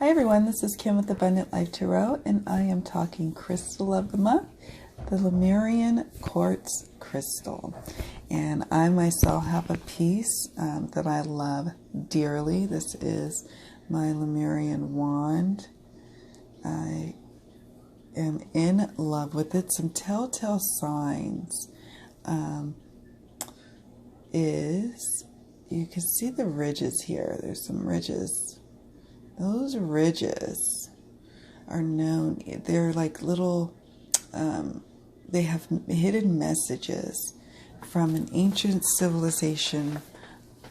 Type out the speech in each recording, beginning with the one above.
Hi everyone, this is Kim with Abundant Life Tarot, and I am talking crystal of the month, the Lemurian Quartz crystal. And I myself have a piece that I love dearly. This is my Lemurian wand. I am in love with it. Some telltale signs is, you can see the ridges here. There's some ridges. Those ridges are known, they're like little, they have hidden messages from an ancient civilization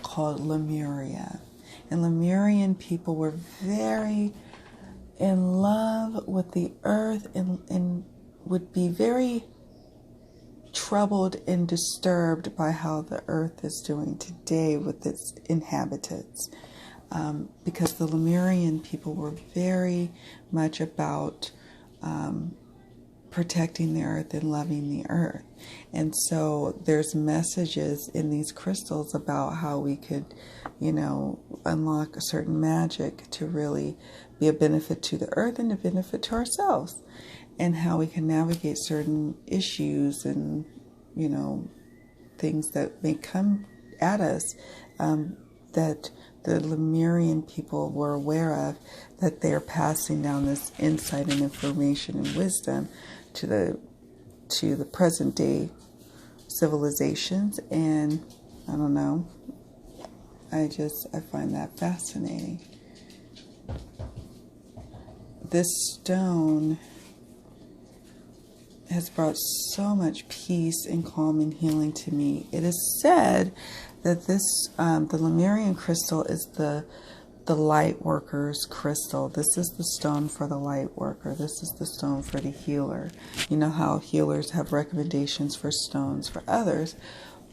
called Lemuria. And Lemurian people were very in love with the earth and would be very troubled and disturbed by how the earth is doing today with its inhabitants. Because the Lemurian people were very much about protecting the earth and loving the earth. And so there's messages in these crystals about how we could, unlock a certain magic to really be a benefit to the earth and a benefit to ourselves, and how we can navigate certain issues and, things that may come at us that the Lemurian people were aware of, that they're passing down this insight and information and wisdom to the present day civilizations. And I don't know, I find that fascinating. This stone has brought so much peace and calm and healing to me. It is said that this, the Lemurian crystal is the light worker's crystal. This is the stone for the light worker. This is the stone for the healer. You know how healers have recommendations for stones for others.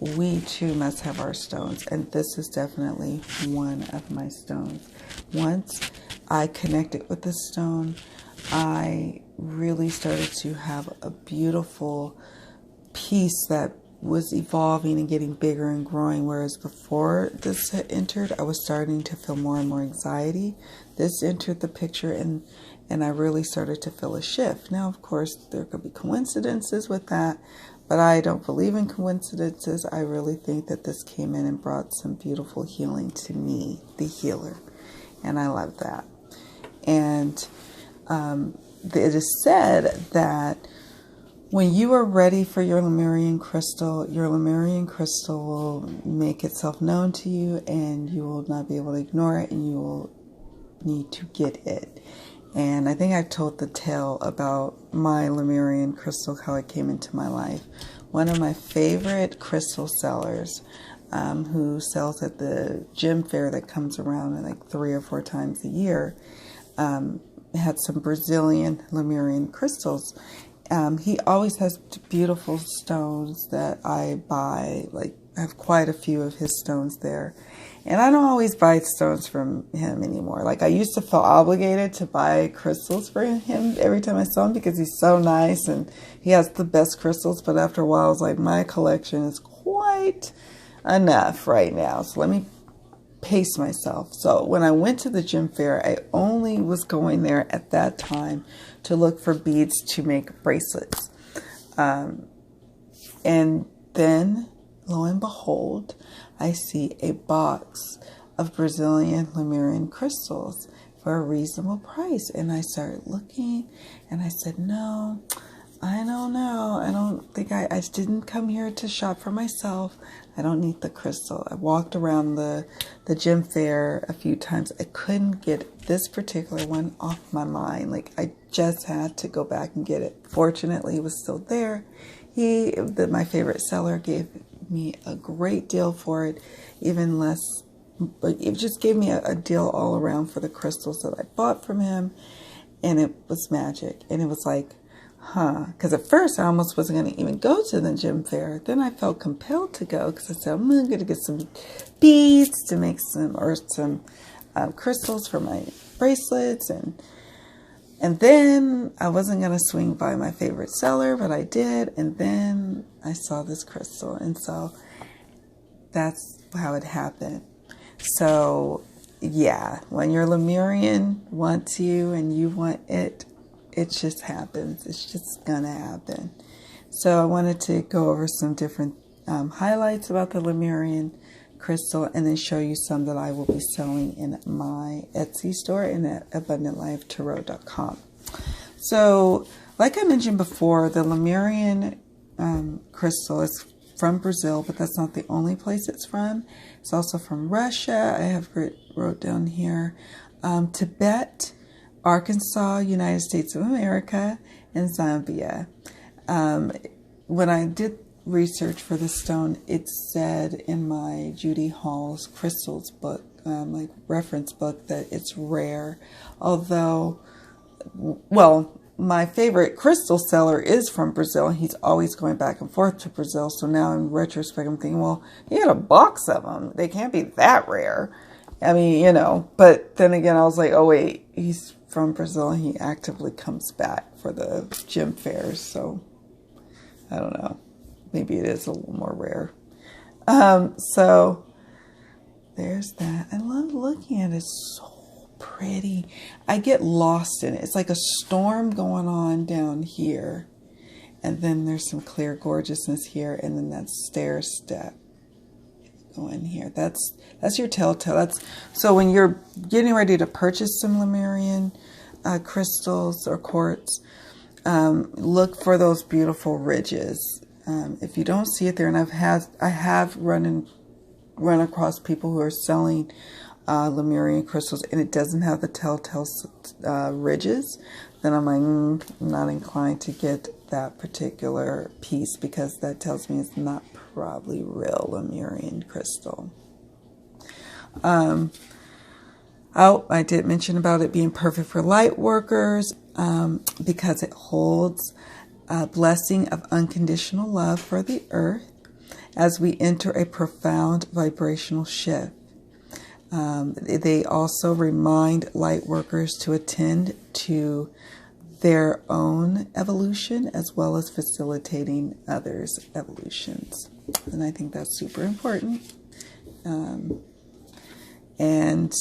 We too must have our stones, and this is definitely one of my stones. Once I connected with this stone, I really started to have a beautiful piece that was evolving and getting bigger and growing, whereas before this had entered, I was starting to feel more and more anxiety. This entered the picture, and I really started to feel a shift. Now, of course, there could be coincidences with that, but I don't believe in coincidences. I really think that this came in and brought some beautiful healing to me, the healer, and I love that. And it is said that when you are ready for your Lemurian crystal will make itself known to you, and you will not be able to ignore it, and you will need to get it. And I think I told the tale about my Lemurian crystal, how it came into my life. One of my favorite crystal sellers, who sells at the gym fair that comes around like 3 or 4 times a year, had some Brazilian Lemurian crystals. He always has beautiful stones that I buy. Like, I have quite a few of his stones there. And I don't always buy stones from him anymore. Like, I used to feel obligated to buy crystals for him every time I saw him because he's so nice and he has the best crystals. But after a while, I was like, my collection is quite enough right now. So let me pace myself. So when I went to the gym fair, I only was going there at that time to look for beads to make bracelets. And then, lo and behold, I see a box of Brazilian Lemurian crystals for a reasonable price. And I started looking, and I said, no, I don't know. I don't think I didn't come here to shop for myself. I don't need the crystal. I walked around the gym fair a few times. I couldn't get this particular one off my mind. Like, I just had to go back and get it. Fortunately, it was still there. My favorite seller gave me a great deal for it, even less, but it just gave me a deal all around for the crystals that I bought from him, and it was magic. And it was like, because at first I almost wasn't going to even go to the gym fair. Then I felt compelled to go because I said, I'm going to get some beads to make some crystals for my bracelets. And then I wasn't going to swing by my favorite seller, but I did. And then I saw this crystal. And so that's how it happened. So yeah, when your Lemurian wants you and you want it, it just happens. It's just gonna happen. So I wanted to go over some different highlights about the Lemurian crystal and then show you some that I will be selling in my Etsy store and at abundantlifetarot.com. So, like I mentioned before, the Lemurian crystal is from Brazil, but that's not the only place it's from. It's also from Russia. I have wrote down here Tibet, Arkansas, United States of America, and Zambia. When I did research for the stone, it said in my Judy Hall's crystals book, like reference book, that it's rare. Although, well, my favorite crystal seller is from Brazil. He's always going back and forth to Brazil. So now in retrospect, I'm thinking, well, he had a box of them. They can't be that rare. I mean, you know, but then again, I was like, oh wait, he's from Brazil and he actively comes back for the gem fairs. So I don't know. Maybe it is a little more rare. So there's that. I love looking at it. It's so pretty. I get lost in it. It's like a storm going on down here. And then there's some clear gorgeousness here. And then that stair step going here. That's your telltale. So when you're getting ready to purchase some Lemurian crystals or quartz, look for those beautiful ridges. If you don't see it there, and I have run across people who are selling Lemurian crystals and it doesn't have the telltale ridges, then I'm like, I'm not inclined to get that particular piece because that tells me it's not probably real Lemurian crystal. I did mention about it being perfect for light workers because it holds a blessing of unconditional love for the earth as we enter a profound vibrational shift. They also remind light workers to attend to their own evolution as well as facilitating others' evolutions. And I think that's super important. And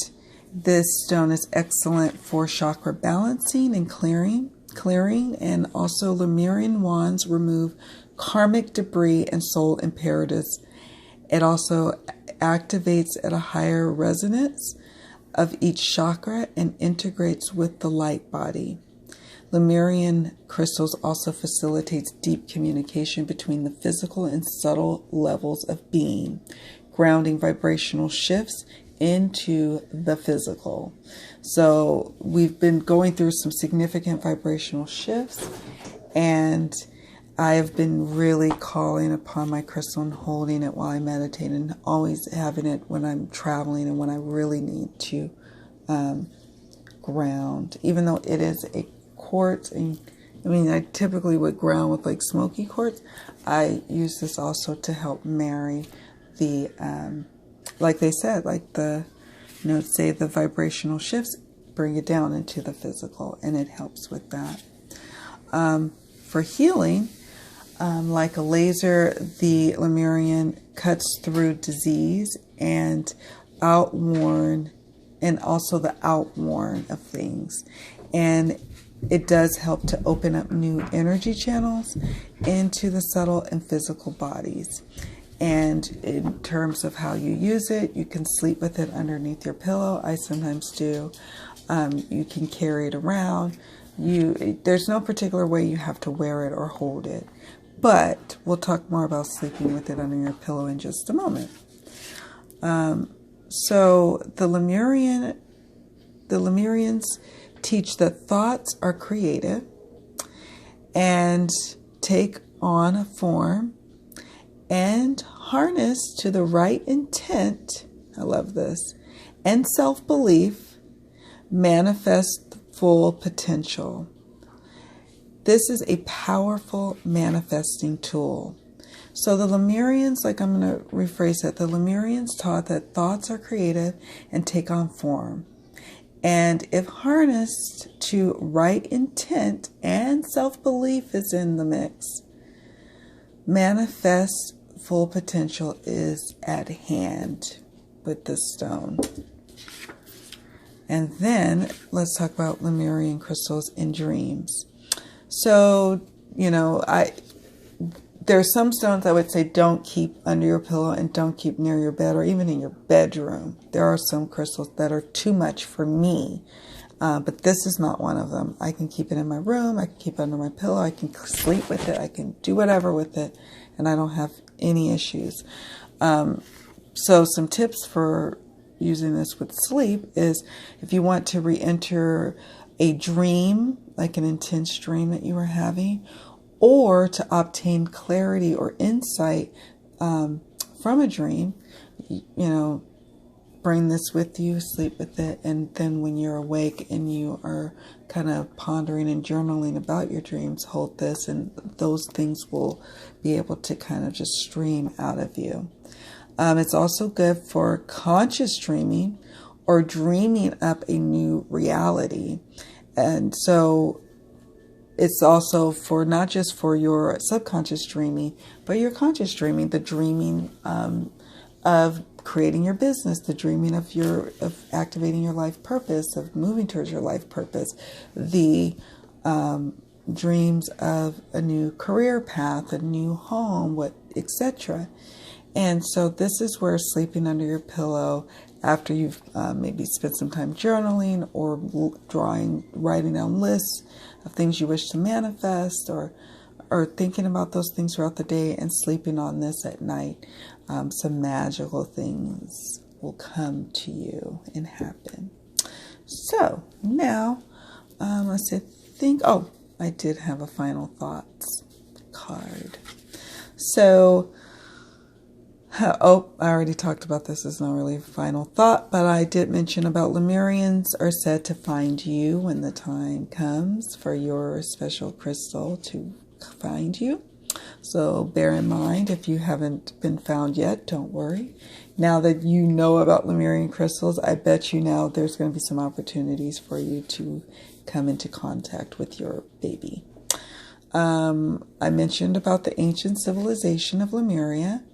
this stone is excellent for chakra balancing and clearing, and also Lemurian wands remove karmic debris and soul imperatives. It also activates at a higher resonance of each chakra and integrates with the light body. Lemurian crystals also facilitates deep communication between the physical and subtle levels of being, grounding vibrational shifts into the physical. So we've been going through some significant vibrational shifts, and I have been really calling upon my crystal and holding it while I meditate, and always having it when I'm traveling and when I really need to ground. Even though it is a quartz, and I mean, I typically would ground with like smoky quartz, I use this also to help marry the, like they said, like the, say the vibrational shifts, bring it down into the physical, and it helps with that. For healing, like a laser, the Lemurian cuts through disease and outworn, and also the outworn of things. And it does help to open up new energy channels into the subtle and physical bodies. And in terms of how you use it, you can sleep with it underneath your pillow. I sometimes do. You can carry it around. There's no particular way you have to wear it or hold it. But we'll talk more about sleeping with it under your pillow in just a moment. So the Lemurians teach that thoughts are creative and take on a form and harness to the right intent, I love this, and self-belief, manifest full potential. This is a powerful manifesting tool. So the Lemurians, like I'm going to rephrase that, the Lemurians taught that thoughts are creative and take on form. And if harnessed to right intent and self-belief is in the mix, manifest full potential is at hand with this stone. And then let's talk about Lemurian crystals in dreams. So, you know, there's some stones I would say don't keep under your pillow and don't keep near your bed or even in your bedroom. There are some crystals that are too much for me, but this is not one of them. I can keep it in my room. I can keep it under my pillow. I can sleep with it. I can do whatever with it, and I don't have any issues. So some tips for using this with sleep is if you want to re-enter a dream, like an intense dream that you were having, or to obtain clarity or insight from a dream, you know, bring this with you, sleep with it, and then when you're awake and you are kind of pondering and journaling about your dreams, hold this, and those things will be able to kind of just stream out of you. It's also good for conscious dreaming or dreaming up a new reality. And so it's also for not just for your subconscious dreaming, but your conscious dreaming, the dreaming of creating your business, the dreaming of activating your life purpose, of moving towards your life purpose, the dreams of a new career path, a new home, etc. And so this is where sleeping under your pillow after you've maybe spent some time journaling or writing down lists of things you wish to manifest, or thinking about those things throughout the day and sleeping on this at night, some magical things will come to you and happen. So now, let's think. Oh, I did have a final thoughts card. So, I already talked about this. It's not really a final thought, but I did mention about Lemurians are said to find you when the time comes for your special crystal to find you. So bear in mind, if you haven't been found yet, don't worry. Now that you know about Lemurian crystals, I bet you now there's going to be some opportunities for you to come into contact with your baby. I mentioned about the ancient civilization of Lemuria.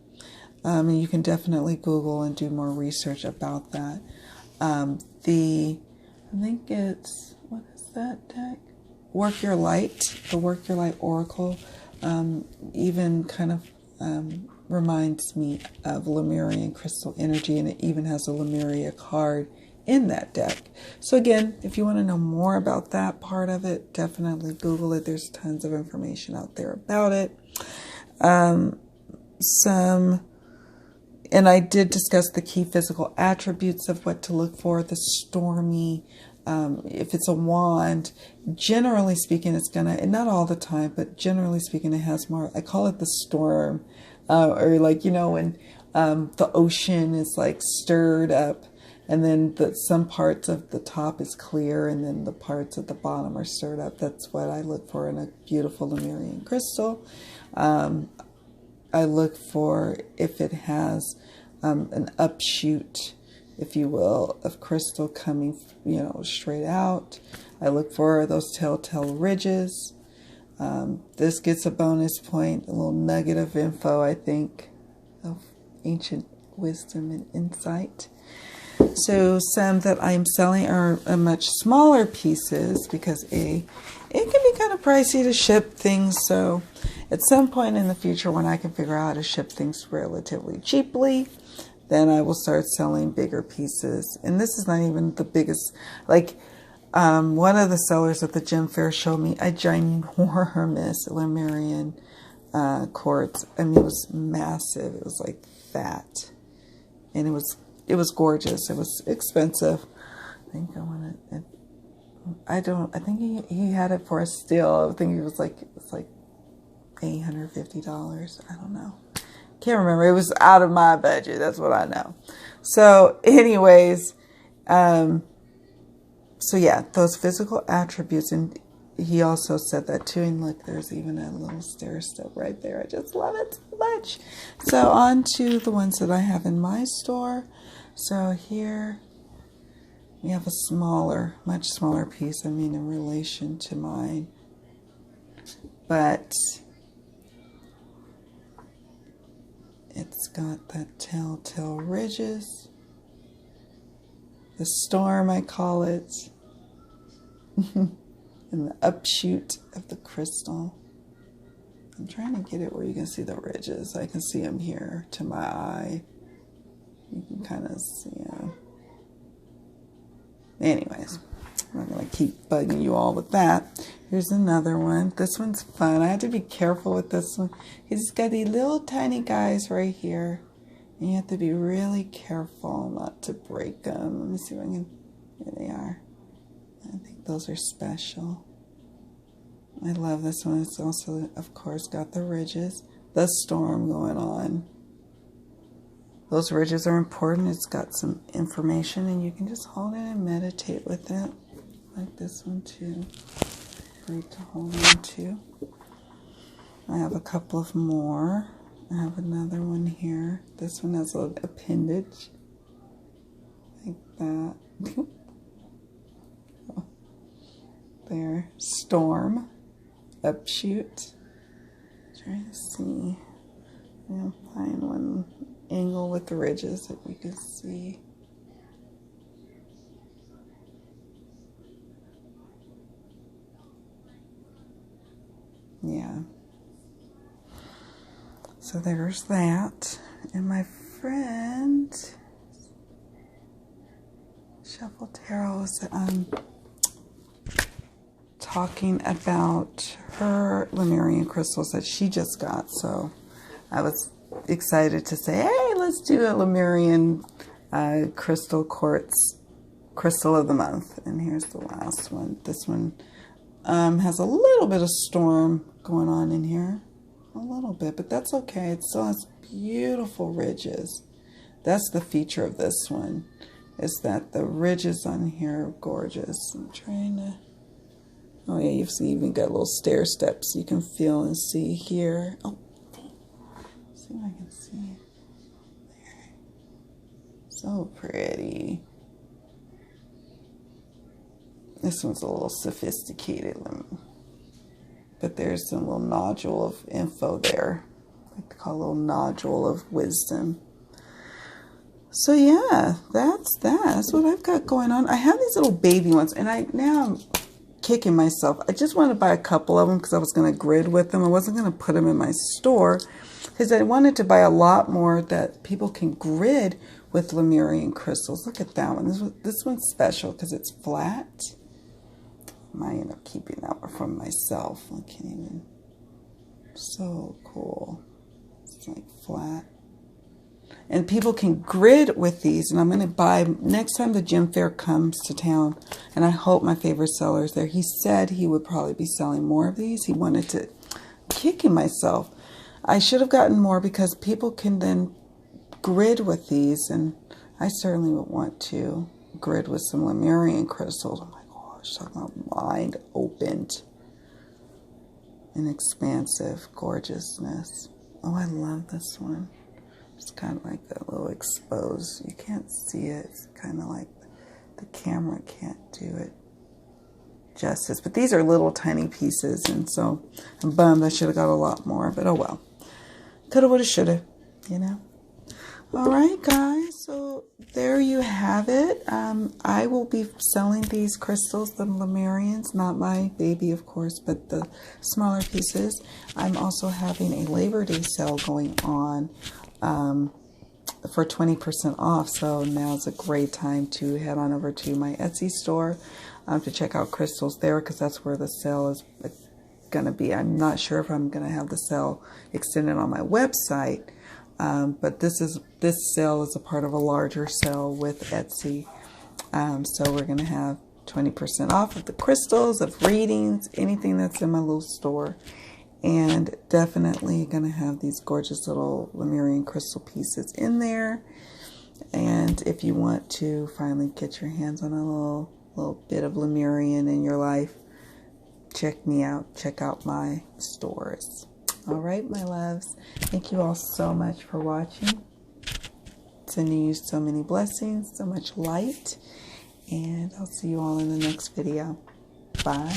And you can definitely Google and do more research about that. I think it's, what is that deck? Work Your Light, the Work Your Light Oracle, even kind of reminds me of Lemurian crystal energy, and it even has a Lemuria card in that deck. So again, if you want to know more about that part of it, definitely Google it. There's tons of information out there about it. And I did discuss the key physical attributes of what to look for. The stormy, if it's a wand, generally speaking, it's going to, and not all the time, but generally speaking, it has more, I call it the storm, or like, you know, when the ocean is like stirred up, and then some parts of the top is clear, and then the parts at the bottom are stirred up. That's what I look for in a beautiful Lemurian crystal. I look for if it has an upshoot, if you will, of crystal coming, you know, straight out. I look for those telltale ridges. This gets a bonus point, a little nugget of info, I think, of ancient wisdom and insight. So some that I'm selling are much smaller pieces because it can be kind of pricey to ship things. So at some point in the future, when I can figure out how to ship things relatively cheaply, then I will start selling bigger pieces. And this is not even the biggest. Like one of the sellers at the gem fair showed me a ginormous Lemurian quartz. I mean, it was massive. It was like that, and it was gorgeous. It was expensive. I think I think he had it for a steal. I think it was like $850. I don't know. Can't remember. It was out of my budget. That's what I know. So anyways, so yeah, those physical attributes. And he also said that too. And look, there's even a little stair step right there. I just love it so much. So on to the ones that I have in my store. So here we have a smaller, much smaller piece, I mean, in relation to mine. But it's got that telltale ridges. The storm, I call it. And the upshoot of the crystal. I'm trying to get it where you can see the ridges. I can see them here to my eye. You can kind of see them. Anyways, I'm not going to keep bugging you all with that. Here's another one. This one's fun. I have to be careful with this one. He's got these little tiny guys right here. And you have to be really careful not to break them. Let me see if I can... Here they are. I think those are special. I love this one. It's also, of course, got the ridges. The storm going on. Those ridges are important. It's got some information, and you can just hold it and meditate with it. Like this one, too. Great to hold on to. I have a couple of more. I have another one here. This one has an appendage. Like that. There. Storm. Upshoot. Trying to see. I'll find one angle with the ridges that we can see. Yeah. So there's that. And my friend Shuffle Tarot is talking about her Lemurian crystals that she just got. So I was excited to say, hey, let's do a Lemurian crystal quartz crystal of the month. And here's the last one. This one has a little bit of storm going on in here. A little bit, but that's okay. It still has beautiful ridges. That's the feature of this one, is that the ridges on here are gorgeous. I'm trying to... Oh yeah, you've even got little stair steps you can feel and see here. Oh, let's see if I can see it. There. So pretty. This one's a little sophisticated, but there's some little nodule of info there. I like to call a little nodule of wisdom. So yeah, that's that. That's what I've got going on. I have these little baby ones, and now I'm kicking myself. I just wanted to buy a couple of them because I was going to grid with them. I wasn't going to put them in my store because I wanted to buy a lot more that people can grid with Lemurian crystals. Look at that one. This one's special because it's flat. I might end up keeping that one from myself. I can't even. So cool. It's like flat. And people can grid with these. And I'm going to buy next time the gem fair comes to town. And I hope my favorite seller is there. He said he would probably be selling more of these. He wanted to. Kicking myself. I should have gotten more because people can then grid with these. And I certainly would want to grid with some Lemurian crystals. Oh my gosh, talking about mind opened and expansive gorgeousness. Oh, I love this one. It's kind of like a little exposed. You can't see it. It's kind of like the camera can't do it justice. But these are little tiny pieces, and so I'm bummed I should have got a lot more. But oh well. Coulda, woulda, shoulda, you know. All right, guys. So there you have it. I will be selling these crystals, the Lemurians, not my baby, of course, but the smaller pieces. I'm also having a Labor Day sale going on for 20% off. So now's a great time to head on over to my Etsy store to check out crystals there, because that's where the sale is going to be. I'm not sure if I'm going to have the sale extended on my website. But this sale is a part of a larger sale with Etsy. So we're going to have 20% off of the crystals, of readings, anything that's in my little store. And definitely going to have these gorgeous little Lemurian crystal pieces in there. And if you want to finally get your hands on a little bit of Lemurian in your life, check me out. Check out my stores. All right, my loves. Thank you all so much for watching. Sending you so many blessings, so much light. And I'll see you all in the next video. Bye.